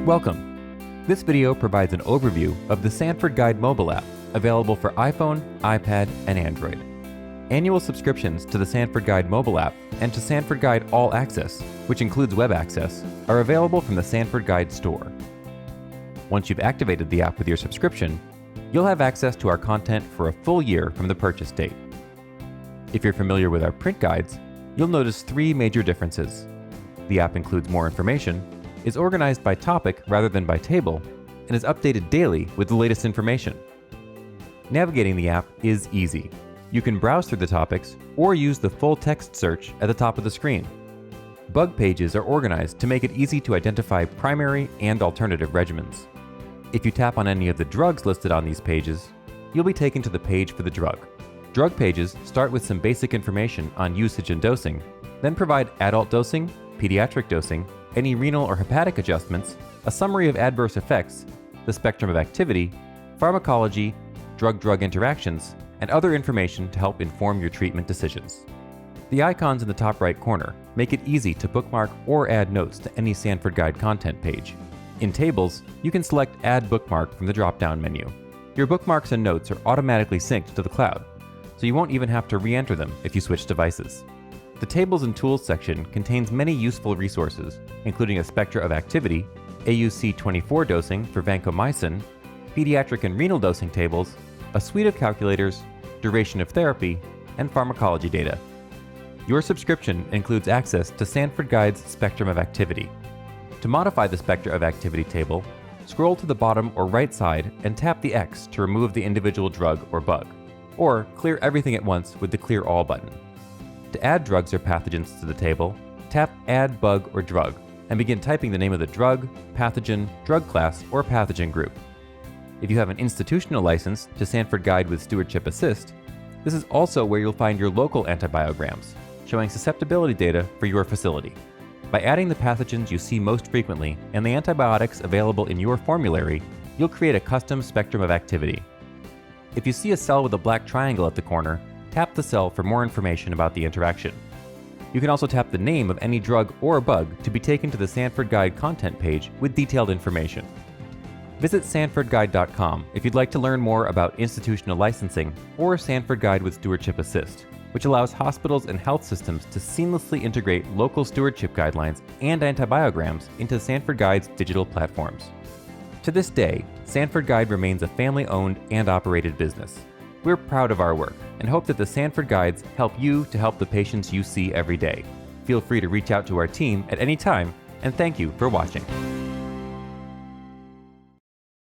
Welcome! This video provides an overview of the Sanford Guide mobile app, available for iPhone, iPad, and Android. Annual subscriptions to the Sanford Guide mobile app and to Sanford Guide All Access, which includes web access, are available from the Sanford Guide store. Once you've activated the app with your subscription, you'll have access to our content for a full year from the purchase date. If you're familiar with our print guides, you'll notice three major differences. The app includes more information, is organized by topic rather than by table, and is updated daily with the latest information. Navigating the app is easy. You can browse through the topics or use the full text search at the top of the screen. Bug pages are organized to make it easy to identify primary and alternative regimens. If you tap on any of the drugs listed on these pages, you'll be taken to the page for the drug. Drug pages start with some basic information on usage and dosing, then provide adult dosing, pediatric dosing, any renal or hepatic adjustments, a summary of adverse effects, the spectrum of activity, pharmacology, drug-drug interactions, and other information to help inform your treatment decisions. The icons in the top right corner make it easy to bookmark or add notes to any Sanford Guide content page. In tables, you can select Add Bookmark from the drop-down menu. Your bookmarks and notes are automatically synced to the cloud, so you won't even have to re-enter them if you switch devices. The Tables and Tools section contains many useful resources, including a spectra of activity, AUC 24 dosing for vancomycin, pediatric and renal dosing tables, a suite of calculators, duration of therapy, and pharmacology data. Your subscription includes access to Sanford Guide's spectrum of activity. To modify the spectra of activity table, scroll to the bottom or right side and tap the X to remove the individual drug or bug, or clear everything at once with the Clear All button. To add drugs or pathogens to the table, tap Add Bug or Drug and begin typing the name of the drug, pathogen, drug class, or pathogen group. If you have an institutional license to Sanford Guide with Stewardship Assist, this is also where you'll find your local antibiograms, showing susceptibility data for your facility. By adding the pathogens you see most frequently and the antibiotics available in your formulary, you'll create a custom spectrum of activity. If you see a cell with a black triangle at the corner, tap the cell for more information about the interaction. You can also tap the name of any drug or bug to be taken to the Sanford Guide content page with detailed information. Visit sanfordguide.com if you'd like to learn more about institutional licensing or Sanford Guide with Stewardship Assist, which allows hospitals and health systems to seamlessly integrate local stewardship guidelines and antibiograms into Sanford Guide's digital platforms. To this day, Sanford Guide remains a family-owned and operated business. We're proud of our work and hope that the Sanford Guides help you to help the patients you see every day. Feel free to reach out to our team at any time, and thank you for watching.